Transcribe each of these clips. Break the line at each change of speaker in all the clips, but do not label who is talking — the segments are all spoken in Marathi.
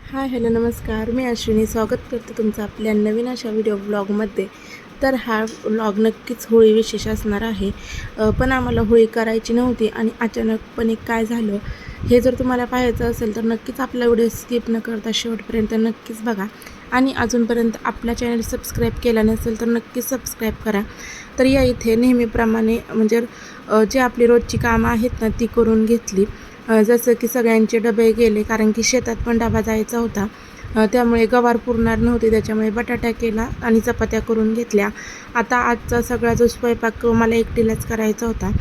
हाय हॅलो नमस्कार, मी अश्विनी स्वागत करते तुमचं आपल्या नवीन अशा व्हिडिओ ब्लॉगमध्ये. तर हा व्लॉग नक्कीच होळी विशेष असणार आहे. पण आम्हाला होळी करायची नव्हती आणि अचानकपणे काय झालं हे जर तुम्हाला पाहायचं असेल तर नक्कीच आपला व्हिडिओ स्किप न करता शेवटपर्यंत नक्कीच बघा. आणि अजूनपर्यंत आपला चॅनल सबस्क्राईब केला नसेल तर नक्कीच सबस्क्राईब करा. तर या इथे नेहमीप्रमाणे म्हणजे जे आपली रोजची कामं आहेत ना ती करून घेतली. जसं की सगळ्यांचे डबे गेले कारण की शेतात पण डबा जायचा होता. त्यामुळे गवार पुरणार नव्हती, त्याच्यामुळे बटाटा केला आणि चपात्या करून घेतल्या. आता आजचा सगळा जो स्वयंपाक मला एकटीलाच करायचा होता.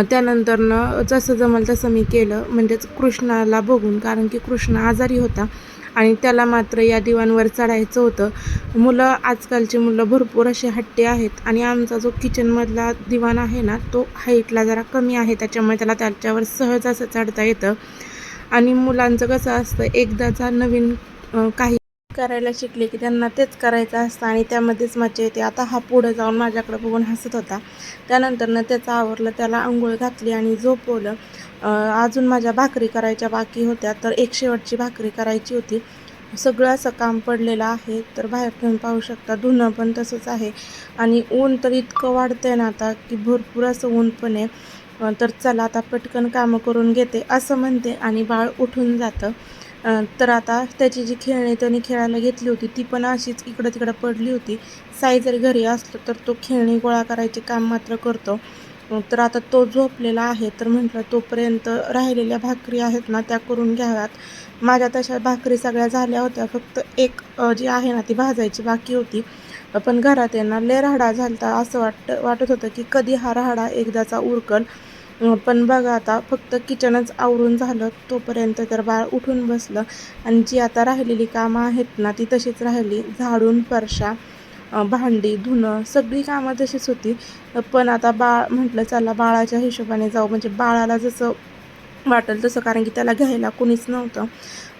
त्यानंतरनं जसं जमल तसं मी केलं, म्हणजेच कृष्णाला बघून, कारण की कृष्ण आजारी होता आणि त्याला मात्र या दिवाणवर चढायचं होतं. आजकालची मुलं भरपूर असे हट्टी आहेत आणि आमचा जो किचनमधला दिवाण आहे ना तो हाईटला जरा कमी आहे, त्याच्यामुळे त्याला त्याच्यावर सहज असं चढता येतं. आणि मुलांचं कसं असतं, एकदाचा नवीन काही करायला शिकले की त्यांना तेच करायचं असतं आणि त्यामध्येच मजा येते. आता हा पुढं जाऊन माझ्याकडे बघून हसत होता. त्यानंतरनं त्याचं आवरलं, त्याला अंघोळ घातली आणि झोपवलं. अजून माझ्या भाकरी करायच्या बाकी होत्या, तर एक शेवटची भाकरी करायची होती. सगळं असं काम पडलेलं आहे. तर बाहेर ठेवून पाहू शकता, धुणं पण तसंच आहे आणि ऊन तर इतकं वाढतंय ना आता की भरपूर असं ऊन पण आहे. तर चला आता पटकन कामं करून घेते असं म्हणते आणि बाळ उठून जातं. तर आता त्याची जी खेळणी त्याने खेळायला घेतली होती ती पण अशीच इकडं तिकडं पडली होती. साई जरी घरी असलो तर तो खेळणी गोळा करायचे काम मात्र करतो. तर आता तो झोपलेला आहे, तर म्हटलं तोपर्यंत राहिलेल्या भाकरी आहेत ना त्या करून घ्याव्यात. माझ्या तशा भाकरी सगळ्या झाल्या होत्या, फक्त एक जी आहे ना ती भाजायची बाकी होती. पण घरात आहे ना लय राहाडा झालता, असं वाटत होतं की कधी हा राहाडा एकदाचा उरकल. पण बघा आता फक्त किचनच आवरून झालं तोपर्यंत तर बाळ उठून बसलं आणि जी आता राहिलेली कामं आहेत ना ती तशीच राहिली. झाडून, फरशा, भांडी, धुणं सगळी कामं तशीच होती. पण आता म्हटलं चला बाळाच्या हिशोबाने जाऊ, म्हणजे बाळाला जसं वाटेल तसं, कारण की त्याला घ्यायला कुणीच नव्हतं.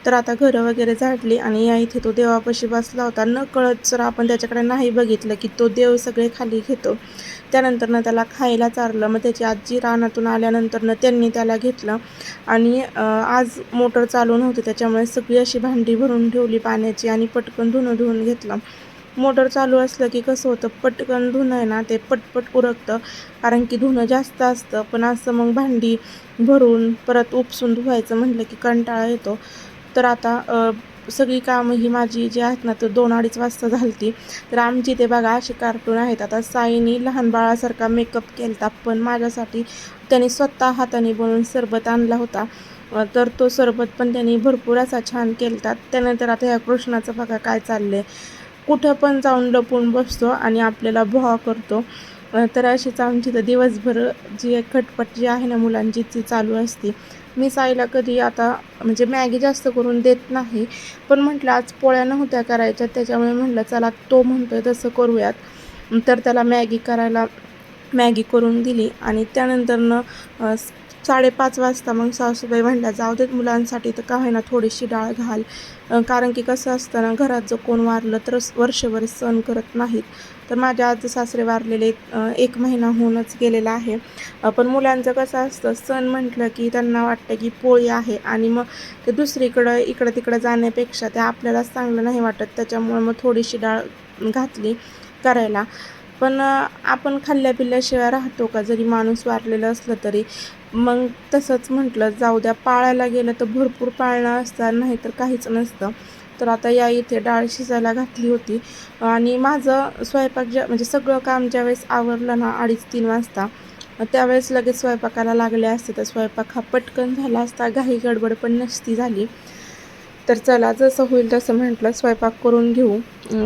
तर आता घरं वगैरे झाडली आणि या इथे तो देवापाशी बसला होता. नकळत जर आपण त्याच्याकडे नाही बघितलं की तो देव सगळे खाली घेतो. त्यानंतरनं त्याला खायला चारलं. मग त्याची आजी रानातून आल्यानंतरनं त्यांनी त्याला घेतलं आणि आज मोटर चालू नव्हती, त्याच्यामुळे सगळी अशी भांडी भरून ठेवली पाण्याची आणि पटकन धुणं धुवून घेतलं. मोटर चालू असलं की कसं होतं, पटकन धुणं आहे ना ते पटपट उरकतं, कारण की धुणं जास्त असतं. पण असं मग भांडी भरून परत उपसून धुवायचं म्हटलं की कंटाळा येतो. तर आता सगळी कामं ही माझी जी आहेत ना तर 2-2:30 वाजता झाली. तर आमची ते बघा असे कार्टून आहेत. आता साईनी लहान बाळासारखा मेकअप केला, पण माझ्यासाठी त्याने स्वतः हाताने बनवून सरबत आणला होता. तर तो सरबत पण त्यांनी भरपूर असा छान केला. त्यानंतर आता ह्या कृष्णाचं बघा काय चाललं आहे, कुठं पण जाऊन लपून बसतो आणि आपल्याला भुआ करतो. तर अशीच आमची तर दिवसभर जी खटपट जी आहे ना मुलांची ती चालू असते. मी साईला कधी आता म्हणजे मॅगी जास्त करून देत नाही, पण म्हटलं आज पोळ्या नव्हत्या करायच्या, त्याच्यामुळे म्हटलं चला तो म्हणतोय तसं करूयात. तर त्याला मॅगी करून दिली आणि त्यानंतरनं 5:30 वाजता मग सासूबाई म्हटल्या जाऊ देत मुलांसाठी तर का होईना थोडीशी डाळ घाल. कारण की कसं असतं ना, घरात जर कोण वारलं तर वर्षभर सण करत नाहीत. तर माझ्या आजी सासरे वारलेले 1 महिना होऊनच गेलेला आहे. पण मुलांचं कसं असतं, सण म्हटलं की त्यांना वाटतं की पोळी आहे आणि मग ते दुसरीकडं इकडं तिकडं जाण्यापेक्षा ते आपल्यालाच चांगलं नाही वाटत, त्याच्यामुळे मग थोडीशी डाळ घातली करायला. पण आपण खाल्ल्या पिल्ल्याशिवाय राहतो का, जरी माणूस वारलेलं असलं तरी. मग तसंच म्हटलं जाऊ द्या, पाळायला गेलं तर भरपूर पाळणं असतं, नाही तर काहीच नसतं. तर आता या इथे डाळ शिजायला घातली होती आणि माझं स्वयंपाक म्हणजे सगळं काम ज्यावेळेस आवरलं ना 2:30-3 वाजता, त्यावेळेस लगेच स्वयंपाकाला लागले असते तर स्वयंपाक हा पटकन झाला असता, घाई गडबड पण नसती झाली. तर चला जसं होईल तसं म्हटलं स्वयंपाक करून घेऊ.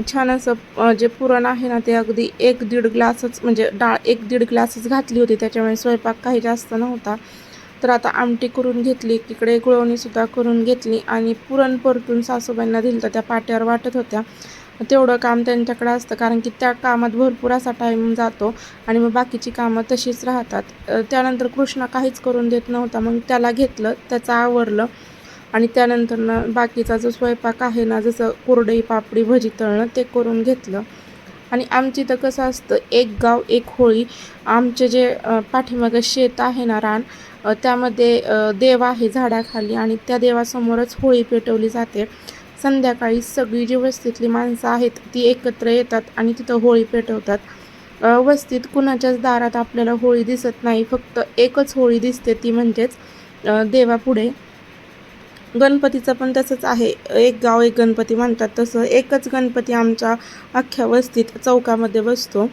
छान असं जे पुरण आहे ना ते अगदी 1-1.5 ग्लासच, म्हणजे डाळ 1-1.5 ग्लासच घातली होती, त्याच्यामुळे स्वयंपाक काही जास्त नव्हता. तर आता आमटी करून घेतली, इकडे गुळवणीसुद्धा करून घेतली आणि पुरण परतून सासूबाईंना दिलं, तर त्या पाट्यावर वाटत होत्या. तेवढं काम त्यांच्याकडे असतं, कारण की त्या कामात भरपूर असा टाईम जातो आणि मग बाकीची कामं तशीच राहतात. त्यानंतर कृष्णा काहीच करून देत नव्हता, मग त्याला घेतलं, त्याचं आवरलं आणि त्यानंतरनं बाकीचा जो स्वयंपाक आहे ना, जसं कुरडई, पापडी, भजी तळणं ते करून घेतलं. आणि आमची तर कसं असतं, एक गाव एक होळी. आमचे जे पाठीमागं शेत आहे ना रान, त्यामध्ये देव आहे झाडाखाली आणि त्या देवासमोरच होळी पेटवली जाते. संध्याकाळी सगळी जी वस्तीतली माणसं आहेत ती एकत्र येतात आणि तिथं होळी पेटवतात. वस्तीत कुणाच्याच दारात आपल्याला होळी दिसत नाही, फक्त एकच होळी दिसते, ती म्हणजेच देवापुढे. गणपतीचं पण तसंच आहे, एक गाव एक गणपती म्हणतात तसं एकच गणपती आमच्या अख्ख्या वस्तीत चौकामध्ये बसतो.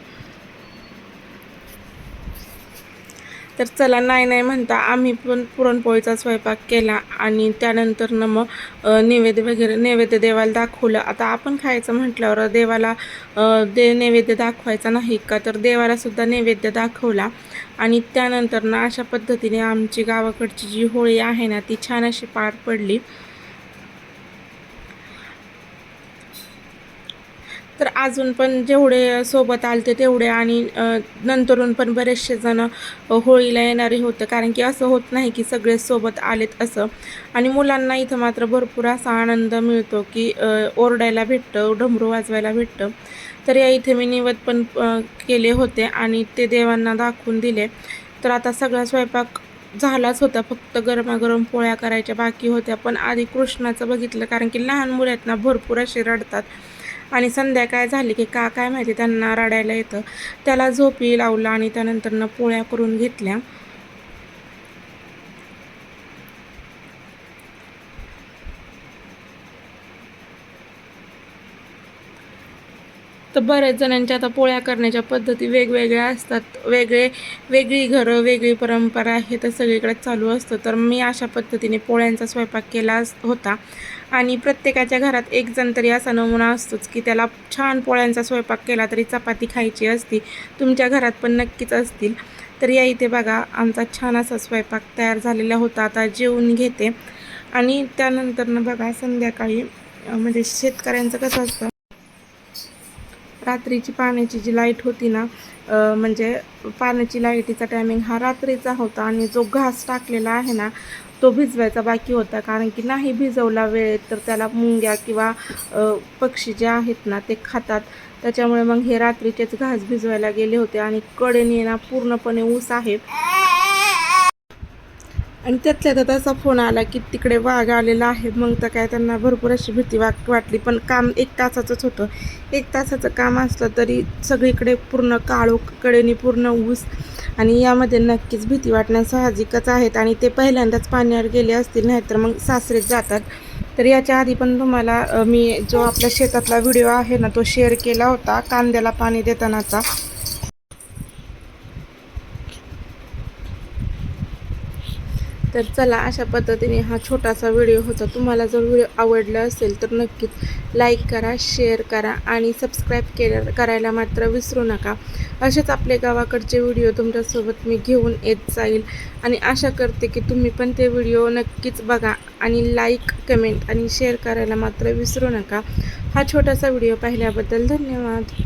तर चला, नाही नाही म्हणता आम्ही पण पुरणपोळीचा स्वयंपाक केला आणि त्यानंतरनं मग नैवेद्य देवाला दाखवलं. आता आपण खायचं म्हटल्यावर देवाला नैवेद्य दाखवायचा नाही का, तर देवाला सुद्धा नैवेद्य दाखवला. आणि त्यानंतरनं अशा पद्धतीने आमची गावाकडची जी होळी आहे ना ती छान अशी पार पडली. तर अजून पण जेवढे सोबत आलते तेवढे आणि नंतरून पण बरेचसे जण होळीला येणारे होते, कारण की असं होत नाही की सगळे सोबत आलेत असं. आणि मुलांना इथं मात्र भरपूर असा आनंद मिळतो की ओरडायला भेटतं, डमरू वाजवायला भेटतं. तर या इथे मी निवेद पण केले होते आणि ते देवांना दाखवून दिले. तर आता सगळा स्वयंपाक झालाच होता, फक्त गरमागरम पोळ्या करायच्या बाकी होत्या. पण आधी कृष्णाचं बघितलं, कारण की लहान मुलं आहेत ना भरपूर असे रडतात आणि संध्याकाळ झाली की काय माहिती त्यांना रडायला येतं. त्याला झोपी लावलं आणि त्यानंतरनं पोळ्या करून घेतल्या. तर बऱ्याच जणांच्या आता पोळ्या करण्याच्या पद्धती वेगवेगळ्या असतात, वेगळी घरं वेगळी परंपरा हे तर सगळीकडे चालू असतं. तर मी अशा पद्धतीने पोळ्यांचा स्वयंपाक केला होता आणि प्रत्येकाच्या घरात एक जण तरी असा नमुना असतोच की त्याला छान पोळ्यांचा स्वयंपाक केला तरी चपाती खायची असती. तुमच्या घरात पण नक्कीच असतील. तर या इथे बघा आमचा छान असा स्वयंपाक तयार झालेला होता. आता जेवून घेते आणि त्यानंतरनं बघा संध्याकाळी म्हणजे शेतकऱ्यांचं कसं असतं, रात्रीची पाण्याची जी लाईट होती ना, म्हणजे पाण्याची लाईटीचा टायमिंग हा रात्रीचा होता आणि जो घास टाकलेला आहे ना तो भिजवायचा बाकी होता, कारण की नाही भिजवला वेळेत तर त्याला मुंग्या किंवा पक्षी जे आहेत ना ते खातात. त्याच्यामुळे मग हे रात्रीचेच घास भिजवायला गेले होते आणि कडेने ना पूर्णपणे ऊस आहे. आणि त्यातल्या त्यात असा फोन आला की तिकडे वाघ आलेला आहे. मग तर काय त्यांना भरपूर अशी भीती वाटली. पण काम 1 तासाचंच होतं. 1 तासाचं काम असलं तरी सगळीकडे पूर्ण काळोख, कडेने पूर्ण ऊस आणि यामध्ये नक्कीच भीती वाटणं साहजिकच आहेत. आणि ते पहिल्यांदाच पाण्यावर गेले असतील, नाहीतर मग सासरेच जातात. तर याच्या आधी पण तुम्हाला मी जो आपल्या शेतातला व्हिडिओ आहे ना तो शेअर केला होता कांद्याला पाणी देतानाचा. तर चला, अशा पद्धतीने हा छोटासा व्हिडिओ होता. तुम्हाला जर व्हिडिओ आवडला असेल तर नक्कीच लाईक करा, शेअर करा आणि सबस्क्राईब करायला मात्र विसरू नका. असेच आपले गावाकडचे व्हिडिओ तुमच्यासोबत मी घेऊन येत जाईल आणि आशा करते की तुम्ही पण ते व्हिडिओ नक्कीच बघा आणि लाईक, कमेंट आणि शेअर करायला मात्र विसरू नका. हा छोटासा व्हिडिओ पाहिल्याबद्दल धन्यवाद.